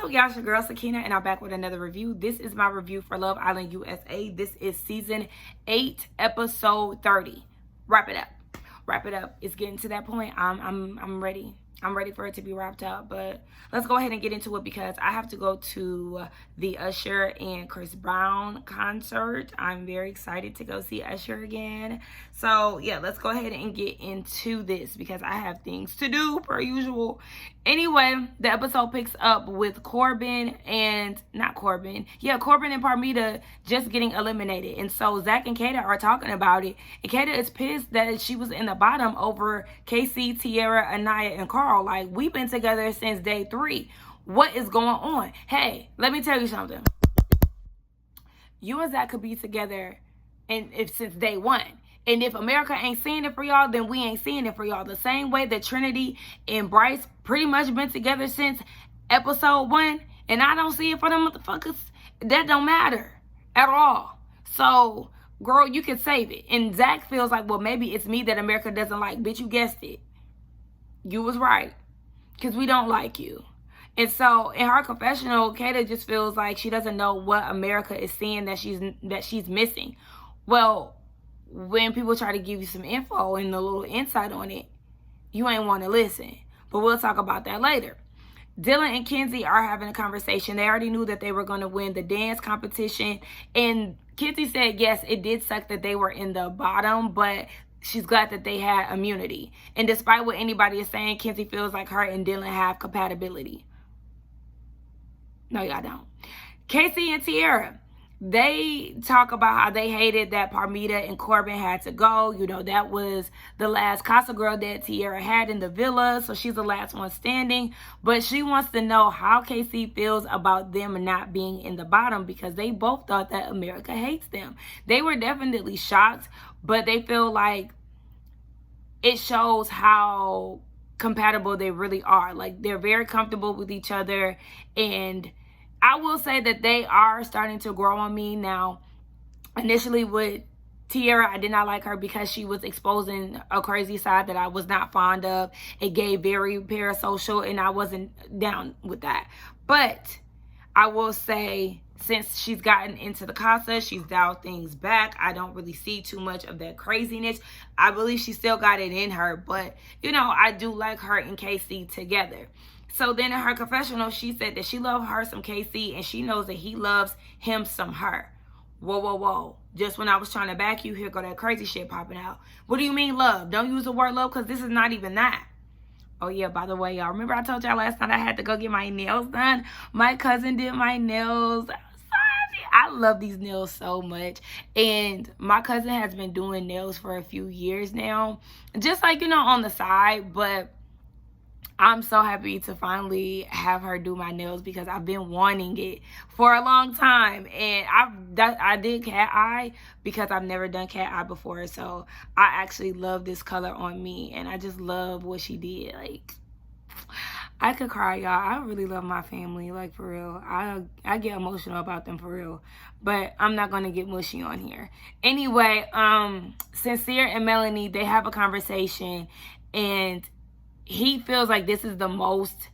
Hello, y'all, it's your girl Sakina, and I'm back with another review. This is my review for Love Island USA. This is season 8, episode 30. Wrap it up. It's getting to that point. I'm ready. I'm ready for it to be wrapped up, but let's go ahead and get into it because I have to go to the Usher and Chris Brown concert. I'm very excited to go see Usher again. So yeah, let's go ahead and get into this because I have things to do per usual. Anyway, the episode picks up with Corbin and Parmita just getting eliminated. And so Zach and Kata are talking about it. And Kata is pissed that she was in the bottom over Casey, Tiara, Anaya, and Carl. Like, we've been together since day 3. What is going on? Hey, let me tell you something. You and Zach could be together since day 1. And if America ain't seeing it for y'all, then we ain't seeing it for y'all. The same way that Trinity and Bryce pretty much been together since episode 1. And I don't see it for them motherfuckers. That don't matter at all. So, girl, you can save it. And Zach feels like, well, maybe it's me that America doesn't like. Bitch, you guessed it. You was right. Because we don't like you. And so, in her confessional, Kata just feels like she doesn't know what America is seeing that she's missing. Well, when people try to give you some info and a little insight on it, you ain't want to listen. But we'll talk about that later. Dylan and Kenzie are having a conversation. They already knew that they were going to win the dance competition. And Kenzie said, yes, it did suck that they were in the bottom, but she's glad that they had immunity. And despite what anybody is saying, Kenzie feels like her and Dylan have compatibility. No, y'all don't. Casey and Tiara, they talk about how they hated that Parmita and Corbin had to go. You know, that was the last Casa girl that Tiara had in the villa. So she's the last one standing. But she wants to know how Casey feels about them not being in the bottom because they both thought that America hates them. They were definitely shocked, but they feel like it shows how compatible they really are. Like, they're very comfortable with each other, and I will say that they are starting to grow on me now. Initially with Tiara, I did not like her because she was exposing a crazy side that I was not fond of. It gave very parasocial, and I wasn't down with that. But I will say, since she's gotten into the casa, she's dialed things back. I don't really see too much of that craziness. I believe she still got it in her, but, you know, I do like her and Casey together. So then in her confessional, she said that she loves her some Casey and she knows that he loves him some her. Whoa, whoa, whoa. Just when I was trying to back you, here go that crazy shit popping out. What do you mean love? Don't use the word love because this is not even that. Oh, yeah, by the way, y'all, remember I told y'all last night I had to go get my nails done? My cousin did my nails. I love these nails so much. And my cousin has been doing nails for a few years now. Just like, you know, on the side. But I'm so happy to finally have her do my nails because I've been wanting it for a long time. And I did cat eye because I've never done cat eye before. So I actually love this color on me. And I just love what she did. Like, I could cry, y'all. I really love my family, like, for real. I get emotional about them, for real. But I'm not going to get mushy on here. Anyway, Sincere and Melanie, they have a conversation. And he feels like this is the most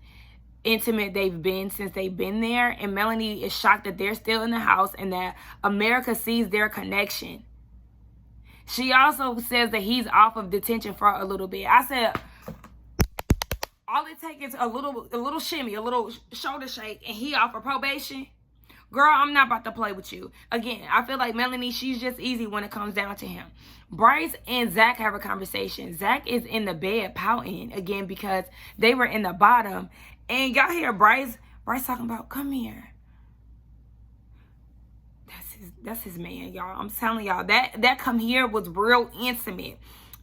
intimate they've been since they've been there. And Melanie is shocked that they're still in the house and that America sees their connection. She also says that he's off of detention for a little bit. I said, all it takes is a little shimmy, a little shoulder shake, and he off of probation. Girl, I'm not about to play with you. Again, I feel like Melanie, she's just easy when it comes down to him. Bryce and Zach have a conversation. Zach is in the bed pouting again because they were in the bottom. And y'all hear Bryce talking about, come here. That's his man, y'all. I'm telling y'all, that come here was real intimate.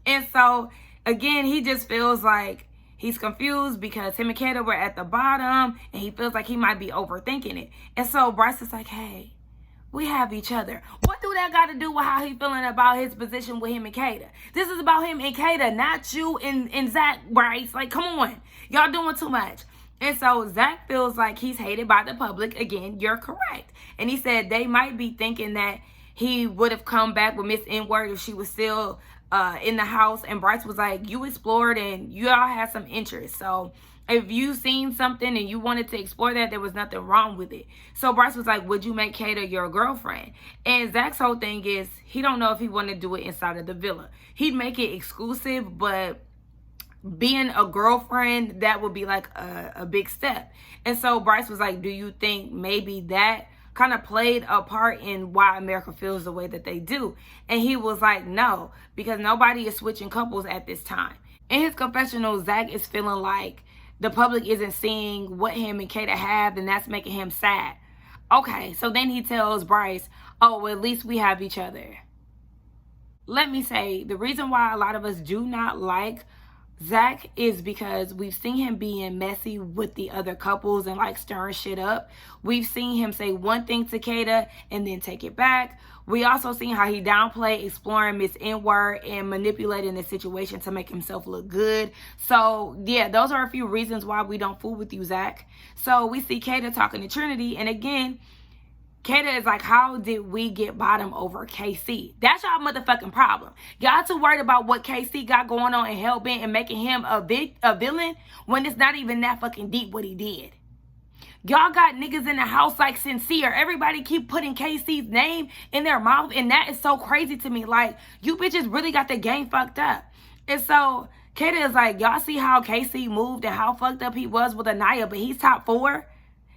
And so, again, he just feels like he's confused because him and Kata were at the bottom and he feels like he might be overthinking it. And so Bryce is like, hey, we have each other. What do that got to do with how he feeling about his position with him and Kata? This is about him and Kata, not you and Zach, Bryce. Like, come on. Y'all doing too much. And so Zach feels like he's hated by the public. Again, you're correct. And he said they might be thinking that he would have come back with Miss N-Word if she was still in the house. And Bryce was like, you explored and you all had some interest. So If you seen something and you wanted to explore that, there was nothing wrong with it. So Bryce was like, would you make Kata your girlfriend? And Zach's whole thing is he don't know if he want to do it inside of the villa. He'd make it exclusive, but being a girlfriend, that would be like a big step. And so Bryce was like, do you think maybe that kind of played a part in why America feels the way that they do? And he was like, no, because nobody is switching couples at this time. In his confessional, Zach is feeling like the public isn't seeing what him and Kata have, and that's making him sad. Okay, so then he tells Bryce, oh, well, at least we have each other. Let me say, the reason why a lot of us do not like Zach is because we've seen him being messy with the other couples and like stirring shit up. We've seen him say one thing to Kata and then take it back. We also seen how he downplayed exploring Miss N-word and manipulating the situation to make himself look good. So yeah, those are a few reasons why we don't fool with you, Zach. So we see Kata talking to Trinity, and again, Kata is like, how did we get bottom over KC? That's y'all motherfucking problem. Y'all too worried about what KC got going on and hell-bent and making him a villain when it's not even that fucking deep what he did. Y'all got niggas in the house like Sincere. Everybody keep putting KC's name in their mouth, and that is so crazy to me. Like, you bitches really got the game fucked up. And so Kata is like, y'all see how KC moved and how fucked up he was with Anaya, but he's top 4?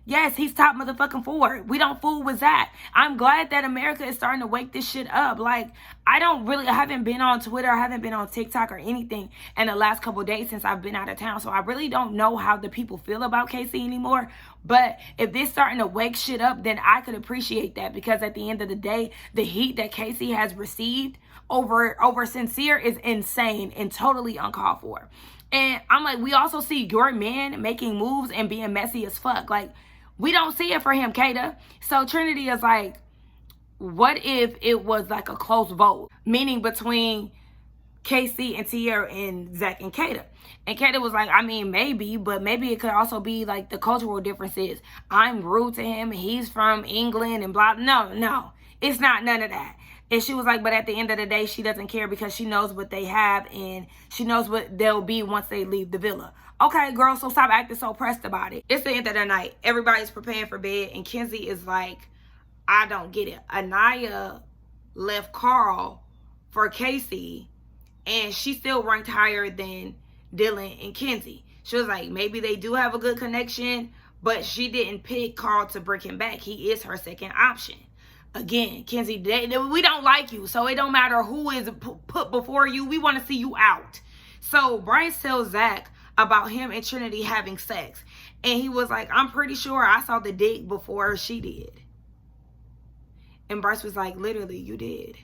Yes, he's top motherfucking 4. We don't fool with that. I'm glad that America is starting to wake this shit up. Like, I haven't been on Twitter, I haven't been on TikTok or anything in the last couple of days since I've been out of town. So I really don't know how the people feel about KC anymore. But if this starting to wake shit up, then I could appreciate that, because at the end of the day, the heat that KC has received over Sincere is insane and totally uncalled for. And I'm like, we also see your man making moves and being messy as fuck. Like, we don't see it for him, Kata. So Trinity is like, what if it was like a close vote? Meaning between KC and Tierra and Zach and Kata. And Kata was like, I mean, maybe, but maybe it could also be like the cultural differences. I'm rude to him, he's from England and blah. No, it's not none of that. And she was like, but at the end of the day, she doesn't care because she knows what they have and she knows what they'll be once they leave the villa. Okay, girl, so stop acting so pressed about it. It's the end of the night. Everybody's preparing for bed, and Kenzie is like, I don't get it. Anaya left Carl for Casey, and she still ranked higher than Dylan and Kenzie. She was like, maybe they do have a good connection, but she didn't pick Carl to bring him back. He is her second option. Again, Kenzie, we don't like you, so it don't matter who is put before you. We want to see you out. So Bryce tells Zach about him and Trinity having sex. And he was like, I'm pretty sure I saw the dick before she did. And Bryce was like, literally, you did.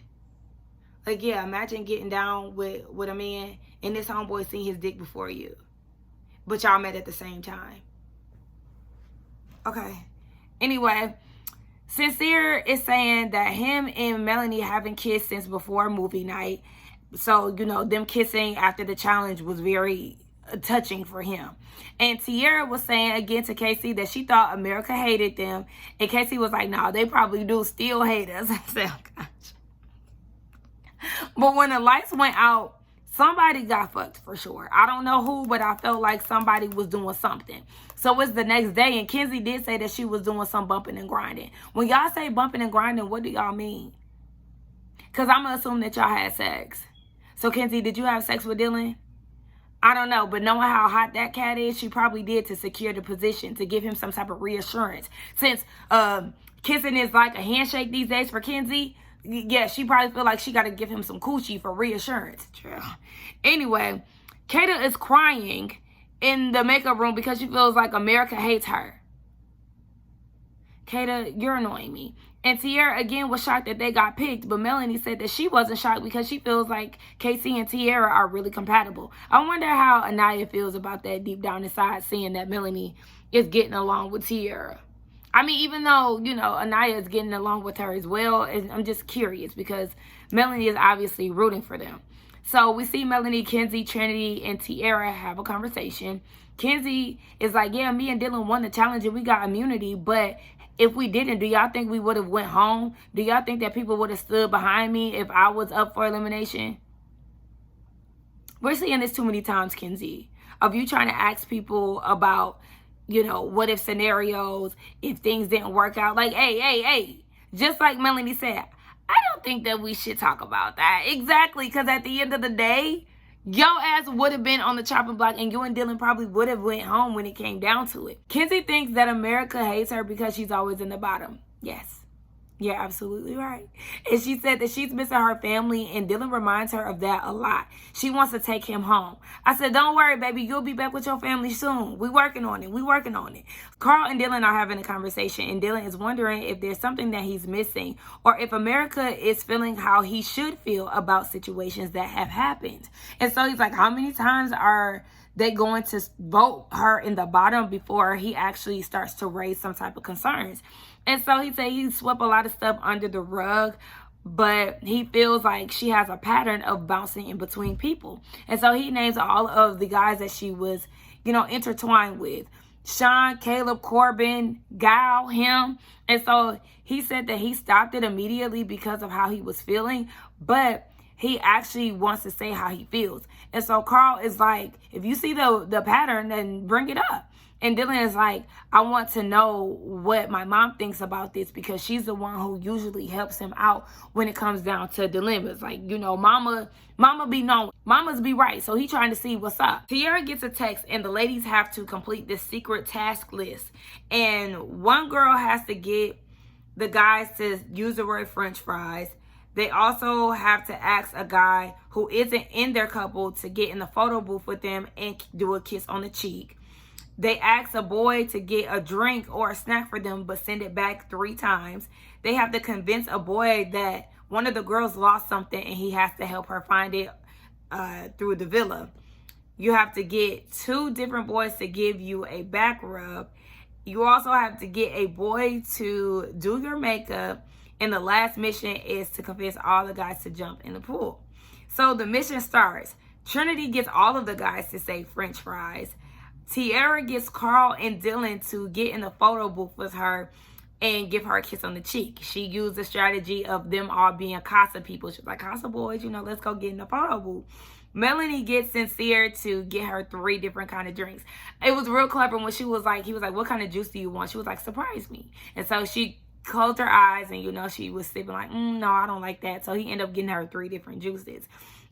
Like, yeah, imagine getting down with a man and this homeboy seeing his dick before you. But y'all met at the same time. Okay. Anyway, Sincere is saying that him and Melanie haven't kissed since before movie night. So, you know, them kissing after the challenge was very touching for him. And Tierra was saying again to Casey that she thought America hated them. And Casey was like, no, they probably do still hate us. I said, oh, gosh. But when the lights went out, somebody got fucked for sure. I don't know who, but I felt like somebody was doing something. So it's the next day, and Kenzie did say that she was doing some bumping and grinding. When y'all say bumping and grinding, what do y'all mean? Because I'm going to assume that y'all had sex. So Kenzie, did you have sex with Dylan? I don't know, but knowing how hot that cat is, she probably did to secure the position, to give him some type of reassurance. Since kissing is like a handshake these days for Kenzie, yeah, she probably feel like she got to give him some coochie for reassurance. Anyway, Kata is crying in the makeup room because she feels like America hates her. Kata, you're annoying me. And Tierra, again, was shocked that they got picked, but Melanie said that she wasn't shocked because she feels like Casey and Tierra are really compatible. I wonder how Anaya feels about that deep down inside, seeing that Melanie is getting along with Tierra. I mean, even though, you know, Anaya is getting along with her as well, and I'm just curious because Melanie is obviously rooting for them. So we see Melanie, Kenzie, Trinity, and Tierra have a conversation. Kenzie is like, yeah, me and Dylan won the challenge and we got immunity, but if we didn't, do y'all think we would have went home? Do y'all think that people would have stood behind me if I was up for elimination? We're seeing this too many times, Kenzie. of you trying to ask people about, you know, what if scenarios, if things didn't work out. Like, hey, just like Melanie said, I don't think that we should talk about that. Exactly, because at the end of the day, your ass would have been on the chopping block, and you and Dylan probably would have went home when it came down to it. Kenzie thinks that America hates her because she's always in the bottom. Yes. You're absolutely right. And she said that she's missing her family, and Dylan reminds her of that a lot. She wants to take him home. I said, don't worry, baby. You'll be back with your family soon. We working on it. Carl and Dylan are having a conversation, and Dylan is wondering if there's something that he's missing, or if America is feeling how he should feel about situations that have happened. And so he's like, how many times are they going to vote her in the bottom before he actually starts to raise some type of concerns? And so he said he swept a lot of stuff under the rug, but he feels like she has a pattern of bouncing in between people. And so he names all of the guys that she was, you know, intertwined with. Sean, Caleb, Corbin, Gal, him. And so he said that he stopped it immediately because of how he was feeling, but he actually wants to say how he feels. And so Carl is like, if you see the pattern, then bring it up. And Dylan is like, I want to know what my mom thinks about this, because she's the one who usually helps him out when it comes down to dilemmas. Like, you know, mama be known, mamas be right. So he trying to see what's up. Tiara gets a text, and the ladies have to complete this secret task list. And one girl has to get the guys to use the word French fries. They also have to ask a guy who isn't in their couple to get in the photo booth with them and do a kiss on the cheek. They ask a boy to get a drink or a snack for them, but send it back 3 times. They have to convince a boy that one of the girls lost something and he has to help her find it through the villa. You have to get 2 different boys to give you a back rub. You also have to get a boy to do your makeup. And the last mission is to convince all the guys to jump in the pool. So the mission starts. Trinity gets all of the guys to say French fries. Tiara gets Carl and Dylan to get in the photo booth with her and give her a kiss on the cheek. She used the strategy of them all being Casa people. She's like, Casa boys, you know, let's go get in the photo booth. Melanie gets Sincere to get her 3 different kind of drinks. It was real clever when he was like, what kind of juice do you want? She was like, surprise me. And so she closed her eyes, and, you know, she was sipping like, no, I don't like that. So he ended up getting her 3 different juices.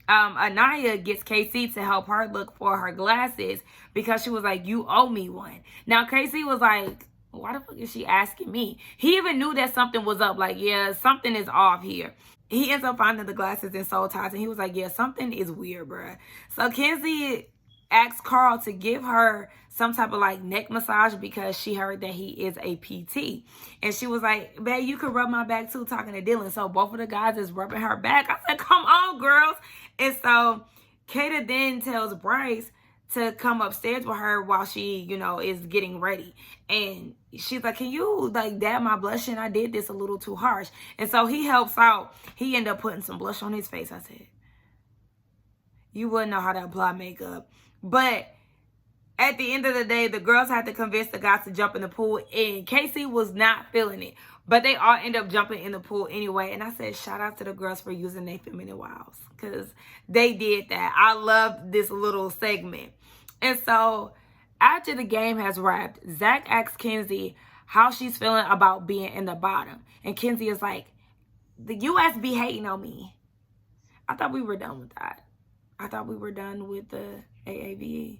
Anaya gets KC to help her look for her glasses because she was like, you owe me one. Now, KC was like, why the fuck is she asking me? He even knew that something was up. Like, yeah, something is off here. He ends up finding the glasses in soul ties, and he was like, yeah, something is weird, bruh. So Kenzie asked Carl to give her some type of like neck massage because she heard that he is a PT. And she was like, babe, you could rub my back too, talking to Dylan. So both of the guys is rubbing her back. I said, come on, girls. And so Kata then tells Bryce to come upstairs with her while she, you know, is getting ready. And she's like, can you like dab my blush in? I did this a little too harsh. And so he helps out. He ended up putting some blush on his face. I said, you wouldn't know how to apply makeup. But at the end of the day, the girls had to convince the guys to jump in the pool. And Casey was not feeling it. But they all end up jumping in the pool anyway. And I said, shout out to the girls for using their feminine wiles, because they did that. I love this little segment. And so after the game has wrapped, Zach asks Kenzie how she's feeling about being in the bottom. And Kenzie is like, the U.S. be hating on me. I thought we were done with that. I thought we were done with the AAVE.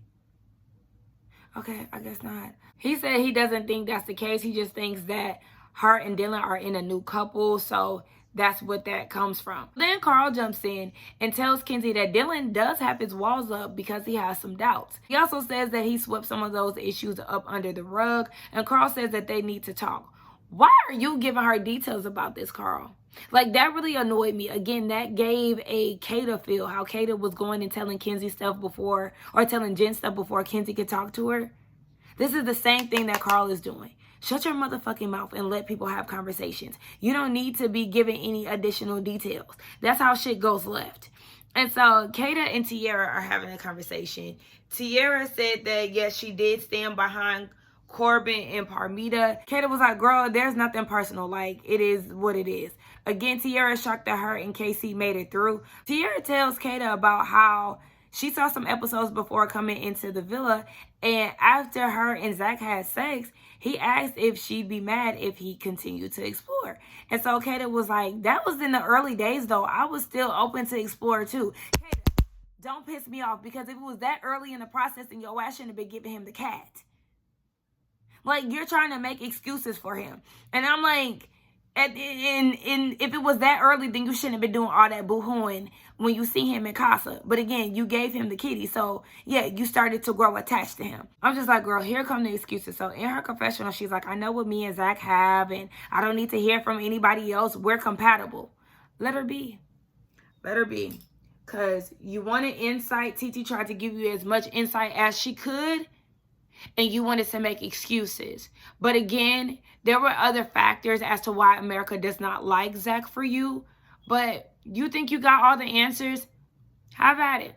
Okay, I guess not. He said he doesn't think that's the case. He just thinks that her and Dylan are in a new couple, so that's what that comes from. Then Carl jumps in and tells Kenzie that Dylan does have his walls up because he has some doubts. He also says that he swept some of those issues up under the rug, and Carl says that they need to talk. Why are you giving her details about this, Carl? Like, that really annoyed me. Again, that gave a Kata feel, how Kata was going and telling Kenzie stuff before, or telling Jen stuff before Kenzie could talk to her. This is the same thing that Carl is doing. Shut your motherfucking mouth and let people have conversations. You don't need to be giving any additional details. That's how shit goes left. And so Kata and Tiara are having a conversation. Tiara said that, yes, she did stand behind Corbin and Parmita. Kata was like, girl, there's nothing personal. Like, it is what it is. Again, Tiara shocked that her and KC made it through. Tiara tells Kata about how She saw some episodes before coming into the villa, and after her and Zach had sex, he asked if she'd be mad if he continued to explore. And so Kata was like, that was in the early days though. I was still open to explore too. Kata, don't piss me off, because if it was that early in the process, then your ass shouldn't have been giving him the cat. Like, you're trying to make excuses for him. And I'm like, if it was that early, then you shouldn't have been doing all that boo-hooing when you see him in Casa. But again, you gave him the kitty. So, yeah, you started to grow attached to him. I'm just like, girl, here come the excuses. So, in her confessional, she's like, I know what me and Zach have, and I don't need to hear from anybody else. We're compatible. Let her be. Let her be. Because you wanted insight. TT tried to give you as much insight as she could, and you wanted to make excuses. But again, there were other factors as to why America does not like Zach for you. But you think you got all the answers? Have at it.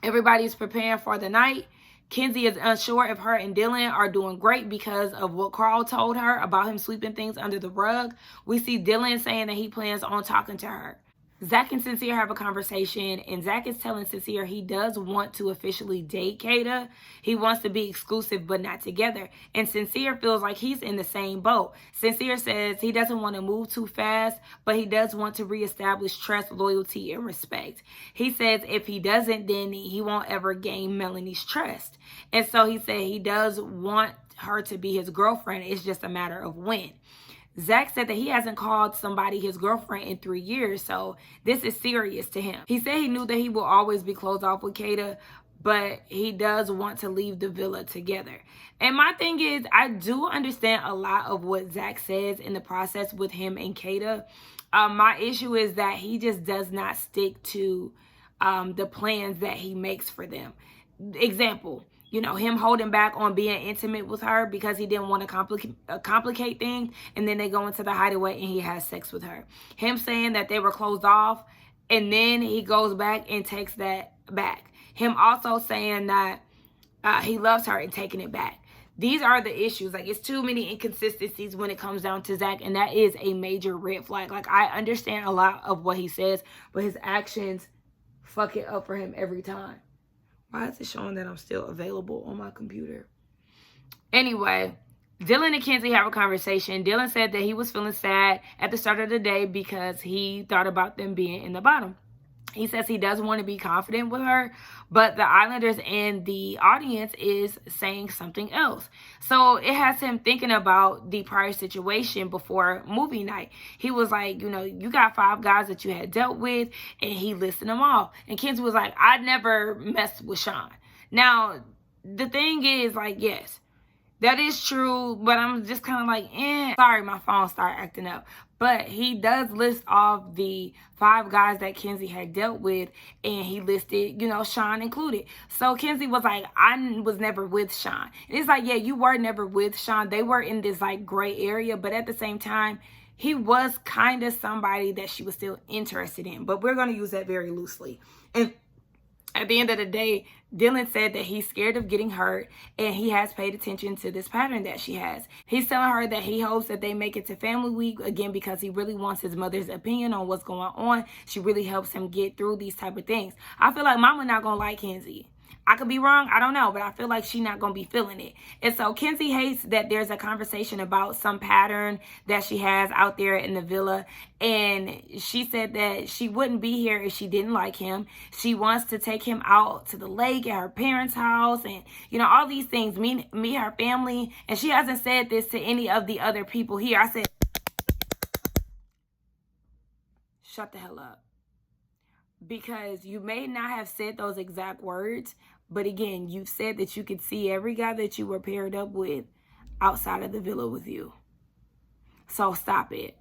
Everybody's preparing for the night. Kenzie is unsure if her and Dylan are doing great because of what Carl told her about him sweeping things under the rug. We see Dylan saying that he plans on talking to her. Zach and Sincere have a conversation, and Zach is telling Sincere he does want to officially date Kata. He wants to be exclusive but not together. And Sincere feels like he's in the same boat. Sincere says he doesn't want to move too fast, but he does want to reestablish trust, loyalty, and respect. He says if he doesn't, then he won't ever gain Melanie's trust. And so he said he does want her to be his girlfriend. It's just a matter of when. Zach said that he hasn't called somebody his girlfriend in 3 years, so this is serious to him. He said he knew that he will always be closed off with Kata, but he does want to leave the villa together. And my thing is, I do understand a lot of what Zach says in the process with him and Kata. My issue is that he just does not stick to the plans that he makes for them. Example, you know, him holding back on being intimate with her because he didn't want to complicate things. And then they go into the hideaway and he has sex with her. Him saying that they were closed off, and then he goes back and takes that back. Him also saying that he loves her and taking it back. These are the issues. Like, it's too many inconsistencies when it comes down to Zach. And that is a major red flag. Like, I understand a lot of what he says, but his actions fuck it up for him every time. Why is it showing that I'm still available on my computer? Anyway, Dylan and Kenzie have a conversation. Dylan said that he was feeling sad at the start of the day because he thought about them being in the bottom. He says he does want to be confident with her, but the Islanders and the audience is saying something else. So it has him thinking about the prior situation before movie night. He was like, you know, you got 5 guys that you had dealt with, and he listed them all. And Kenzie was like, I never messed with Sean. Now, the thing is, like, yes, that is true, but I'm just kind of like, sorry, my phone started acting up. But he does list off the 5 guys that Kenzie had dealt with, and he listed, you know, Sean included. So Kenzie was like, I was never with Sean. And it's like, yeah, you were never with Sean. They were in this, like, gray area, but at the same time, he was kind of somebody that she was still interested in. But we're going to use that very loosely. And at the end of the day, Dylan said that he's scared of getting hurt, and he has paid attention to this pattern that she has. He's telling her that he hopes that they make it to family week, again, because he really wants his mother's opinion on what's going on. She really helps him get through these type of things. I feel like Mama not going to like Kenzie. I could be wrong. I don't know. But I feel like she's not going to be feeling it. And so Kenzie hates that there's a conversation about some pattern that she has out there in the villa. And she said that she wouldn't be here if she didn't like him. She wants to take him out to the lake at her parents' house. And, you know, all these things. Meet her family. And she hasn't said this to any of the other people here. I said, shut the hell up. Because you may not have said those exact words, but again, you've said that you could see every guy that you were paired up with outside of the villa with you. So stop it.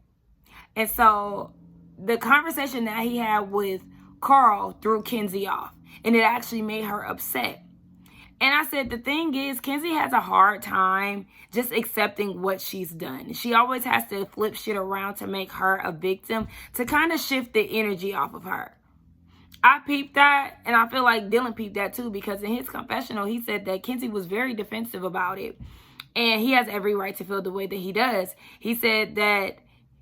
And so the conversation that he had with Carl threw Kenzie off, and it actually made her upset. And I said, the thing is, Kenzie has a hard time just accepting what she's done. She always has to flip shit around to make her a victim, to kind of shift the energy off of her. I peeped that, and I feel like Dylan peeped that too, because in his confessional, he said that Kenzie was very defensive about it. And he has every right to feel the way that he does. He said that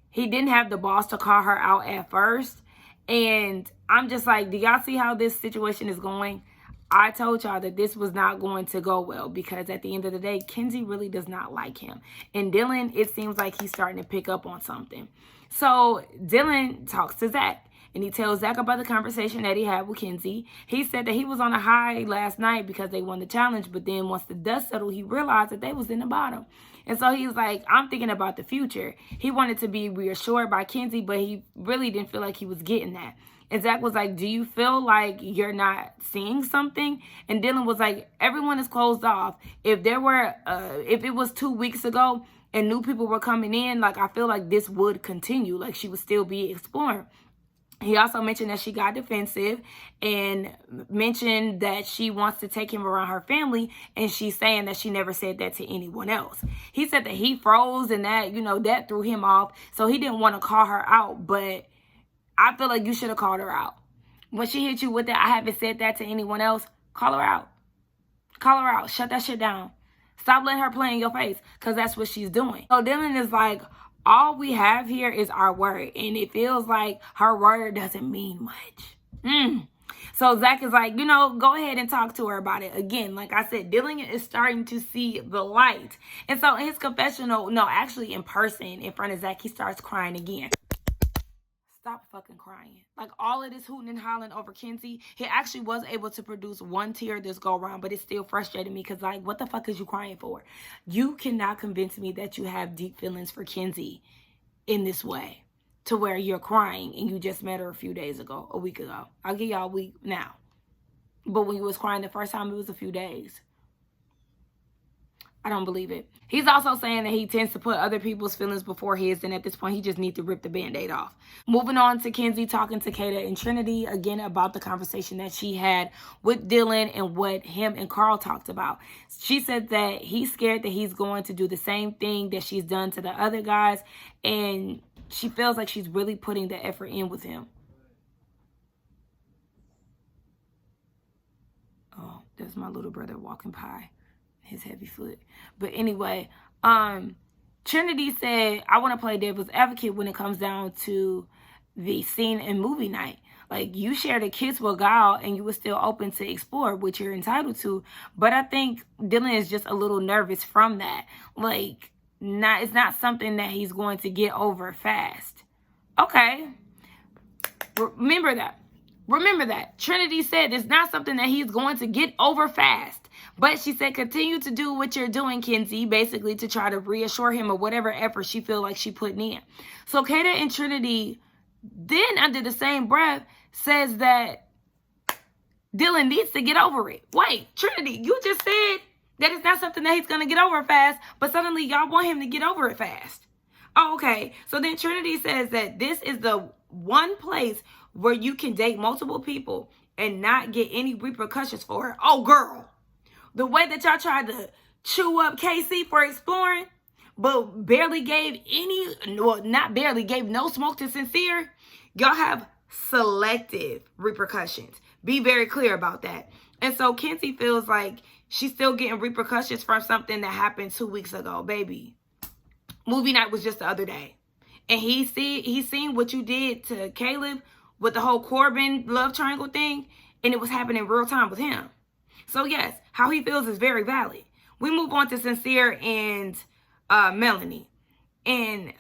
he didn't have the balls to call her out at first. And I'm just like, do y'all see how this situation is going? I told y'all that this was not going to go well because at the end of the day, Kenzie really does not like him. And Dylan, it seems like he's starting to pick up on something. So Dylan talks to Zach. And he tells Zach about the conversation that he had with Kenzie. He said that he was on a high last night because they won the challenge. But then once the dust settled, he realized that they was in the bottom. And so he's like, I'm thinking about the future. He wanted to be reassured by Kenzie, but he really didn't feel like he was getting that. And Zach was like, do you feel like you're not seeing something? And Dylan was like, everyone is closed off. If it was 2 weeks ago and new people were coming in, like, I feel like this would continue. Like, she would still be exploring. He also mentioned that she got defensive and mentioned that she wants to take him around her family, and she's saying that she never said that to anyone else. He said that he froze and that, that threw him off, so he didn't want to call her out, but I feel like you should have called her out. When she hit you with that, I haven't said that to anyone else, call her out. Call her out. Shut that shit down. Stop letting her play in your face, because that's what she's doing. So Dylan is like, all we have here is our word. And it feels like her word doesn't mean much. So Zach is like, go ahead and talk to her about it. Again, like I said, Dylan is starting to see the light. And so in his confessional, actually in person, in front of Zach, he starts crying again. Stop fucking crying. Like, all of this hooting and hollering over Kenzie, he actually was able to produce one tear this go around, but it still frustrated me because, like, what the fuck is you crying for? You cannot convince me that you have deep feelings for Kenzie in this way to where you're crying and you just met her a week ago. I'll give y'all a week now. But when you was crying the first time, it was a few days. I don't believe it. He's also saying that he tends to put other people's feelings before his, and at this point, he just needs to rip the Band-Aid off. Moving on to Kenzie talking to Kata and Trinity, again, about the conversation that she had with Dylan and what him and Carl talked about. She said that he's scared that he's going to do the same thing that she's done to the other guys, and she feels like she's really putting the effort in with him. Oh, there's my little brother walking by. His heavy foot. But anyway, Trinity said, I want to play devil's advocate when it comes down to the scene in movie night. Like, you shared a kiss with Gal and you were still open to explore, which you're entitled to. But I think Dylan is just a little nervous from that. Like, it's not something that he's going to get over fast. Okay. Remember that. Trinity said it's not something that he's going to get over fast. But she said, continue to do what you're doing, Kenzie, basically to try to reassure him of whatever effort she feels like she putting in. So Kata and Trinity then, under the same breath, says that Dylan needs to get over it. Wait, Trinity, you just said that it's not something that he's going to get over fast, but suddenly y'all want him to get over it fast. Oh, okay. So then Trinity says that this is the one place where you can date multiple people and not get any repercussions for it. Oh, girl. The way that y'all tried to chew up KC for exploring, but barely gave gave no smoke to Sincere, y'all have selective repercussions. Be very clear about that. And so Kenzie feels like she's still getting repercussions from something that happened 2 weeks ago, baby. Movie night was just the other day. And he's seen what you did to Caleb with the whole Corbin love triangle thing, and it was happening real time with him. So yes, how he feels is very valid. We move on to Sincere and Melanie. And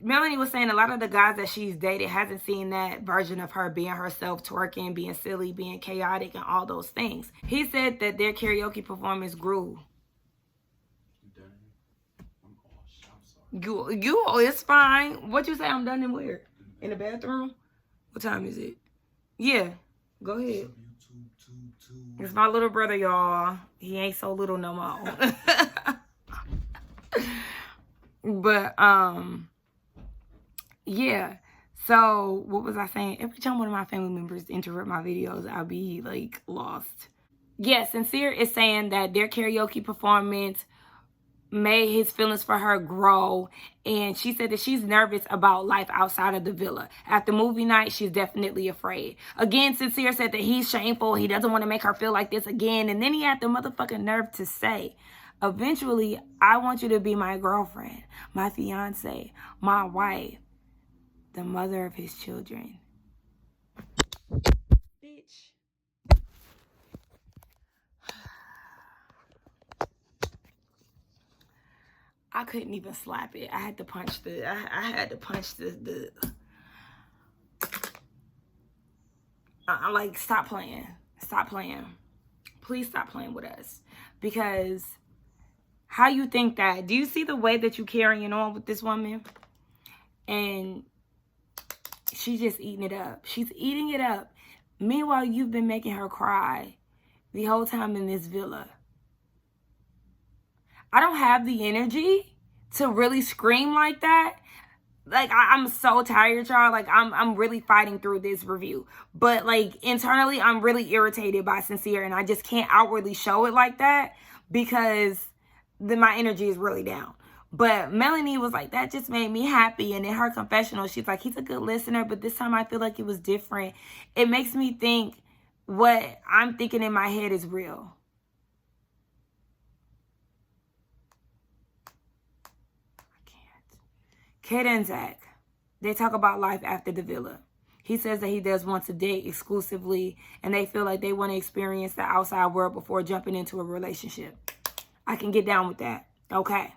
Melanie was saying a lot of the guys that she's dated hasn't seen that version of her being herself, twerking, being silly, being chaotic, and all those things. He said that their karaoke performance grew. It's fine. What you say? I'm done in where? In the bathroom? What time is it? Yeah, go ahead. It's my little brother, y'all. He ain't so little no more. But, yeah. So, what was I saying? Every time one of my family members interrupt my videos, I'll be, like, lost. Yes, Sincere is saying that their karaoke performance made his feelings for her grow, and she said that she's nervous about life outside of the villa. After movie night, she's definitely afraid. Again, Sincere said that he's shameful. He doesn't want to make her feel like this again. And then he had the motherfucking nerve to say, eventually, I want you to be my girlfriend, my fiance, my wife, the mother of his children. Bitch. I couldn't even slap it. I had to punch I had to punch the I'm like, stop playing. Stop playing. Please stop playing with us. Because how you think that? Do you see the way that you carrying on with this woman? And she's just eating it up. She's eating it up. Meanwhile, you've been making her cry the whole time in this villa. I don't have the energy to really scream like that. Like, I'm so tired, y'all. Like, I'm really fighting through this review. But, like, internally, I'm really irritated by Sincere. And I just can't outwardly show it like that because my energy is really down. But Melanie was like, that just made me happy. And in her confessional, she's like, he's a good listener, but this time I feel like it was different. It makes me think what I'm thinking in my head is real. Kate and Zach, they talk about life after the villa. He says that he does want to date exclusively, and they feel like they want to experience the outside world before jumping into a relationship. I can get down with that. Okay.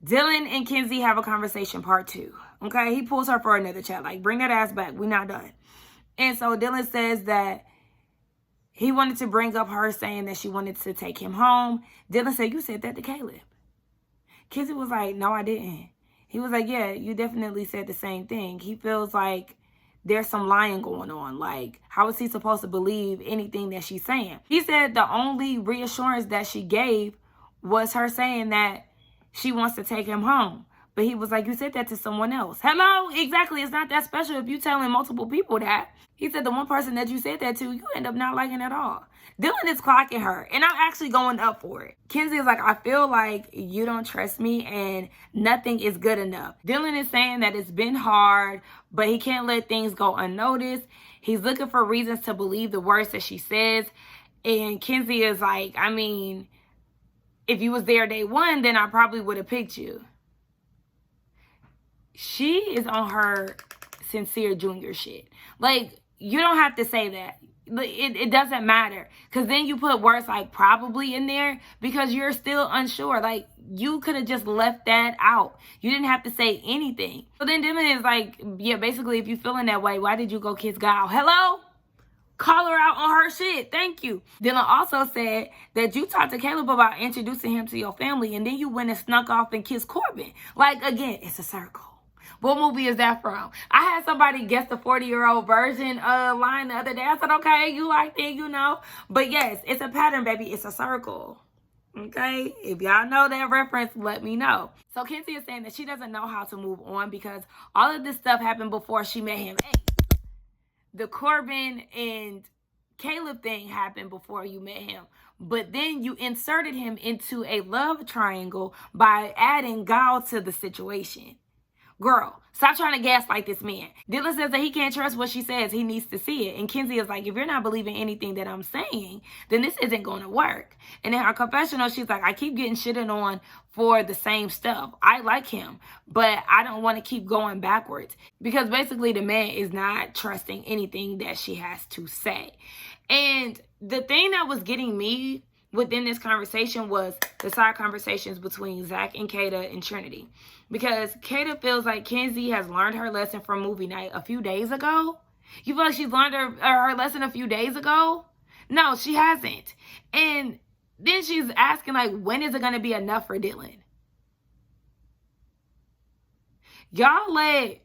Dylan and Kenzie have a conversation, part 2. Okay, he pulls her for another chat. Like, bring that ass back. We're not done. And so Dylan says that he wanted to bring up her saying that she wanted to take him home. Dylan said, you said that to Caleb. Kenzie was like, no, I didn't. He was like, yeah, you definitely said the same thing. He feels like there's some lying going on. Like, how is he supposed to believe anything that she's saying? He said the only reassurance that she gave was her saying that she wants to take him home. But he was like, you said that to someone else. Hello? Exactly. It's not that special if you're telling multiple people that. He said the one person that you said that to, you end up not liking at all. Dylan is clocking her, and I'm actually going up for it. Kenzie is like, I feel like you don't trust me and nothing is good enough. Dylan is saying that it's been hard, but he can't let things go unnoticed. He's looking for reasons to believe the words that she says. And Kenzie is like, I mean, if you was there day one, then I probably would have picked you. She is on her Sincere Junior shit. Like, you don't have to say that. It doesn't matter. Because then you put words like probably in there because you're still unsure. Like, you could have just left that out. You didn't have to say anything. So then Dylan is like, yeah, basically, if you're feeling that way, why did you go kiss Gal? Hello? Call her out on her shit. Thank you. Dylan also said that you talked to Caleb about introducing him to your family, and then you went and snuck off and kissed Corbin. Like, again, it's a circle. What movie is that from? I had somebody guess the 40-year-old version line the other day. I said, okay, you like it, you know. But yes, it's a pattern, baby. It's a circle. Okay? If y'all know that reference, let me know. So Kenzie is saying that she doesn't know how to move on because all of this stuff happened before she met him. Hey, the Corbin and Caleb thing happened before you met him. But then you inserted him into a love triangle by adding Gal to the situation. Girl, stop trying to gaslight this man. Dylan says that he can't trust what she says. He needs to see it. And Kenzie is like, if you're not believing anything that I'm saying, then this isn't going to work. And in her confessional, she's like, I keep getting shitted on for the same stuff. I like him, but I don't want to keep going backwards. Because basically the man is not trusting anything that she has to say. And the thing that was getting me within this conversation was the side conversations between Zach and Kata and Trinity. Because Kata feels like Kenzie has learned her lesson from movie night a few days ago. You feel like she's learned her lesson a few days ago? No, she hasn't. And then she's asking, like, when is it going to be enough for Dylan? Y'all let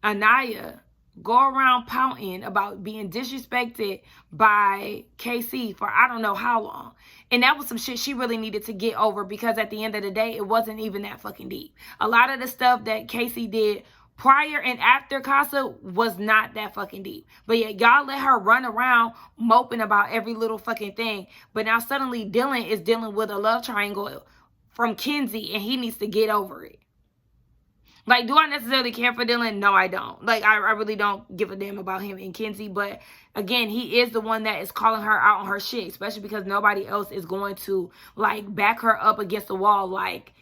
Anaya go around pouting about being disrespected by KC for I don't know how long. And that was some shit she really needed to get over because at the end of the day, it wasn't even that fucking deep. A lot of the stuff that KC did prior and after Casa was not that fucking deep. But yet y'all let her run around moping about every little fucking thing. But now suddenly Dylan is dealing with a love triangle from Kenzie and he needs to get over it. Like, do I necessarily care for Dylan? No, I don't. Like, I really don't give a damn about him and Kenzie. But, again, he is the one that is calling her out on her shit. Especially because nobody else is going to, like, back her up against the wall. Like,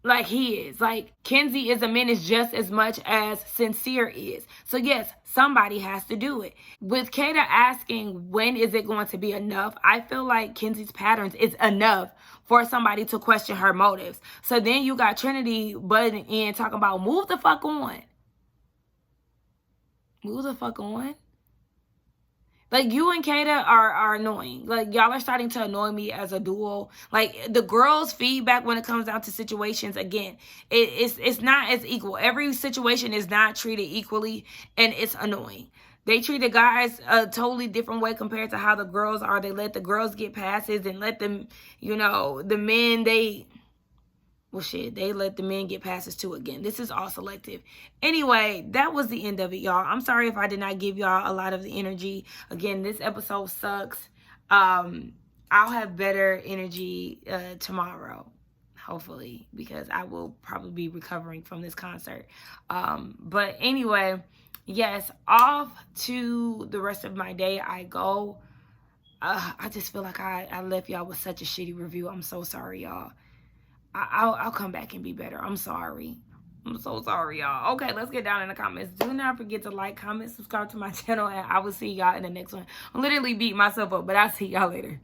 like he is. Like Kenzie is a menace just as much as Sincere is. So yes, somebody has to do it. With Kata asking when is it going to be enough, I feel like Kenzie's patterns is enough for somebody to question her motives. So then you got Trinity butting in talking about move the fuck on. Move the fuck on. Like, you and Kata are annoying. Like, y'all are starting to annoy me as a duo. Like, the girls' feedback when it comes down to situations, again, it's not as equal. Every situation is not treated equally, and it's annoying. They treat the guys a totally different way compared to how the girls are. They let the girls get passes and let them, you know, the men, well, shit, they let the men get passes too again. This is all selective. Anyway, that was the end of it, y'all. I'm sorry if I did not give y'all a lot of the energy. Again, this episode sucks. I'll have better energy tomorrow, hopefully, because I will probably be recovering from this concert. But anyway, yes, off to the rest of my day I go. I just feel like I left y'all with such a shitty review. I'm so sorry, y'all. I'll come back and be better. I'm sorry. I'm so sorry, y'all. Okay, let's get down in the comments. Do not forget to like, comment, subscribe to my channel, and I will see y'all in the next one. I'm literally beating myself up, but I'll see y'all later.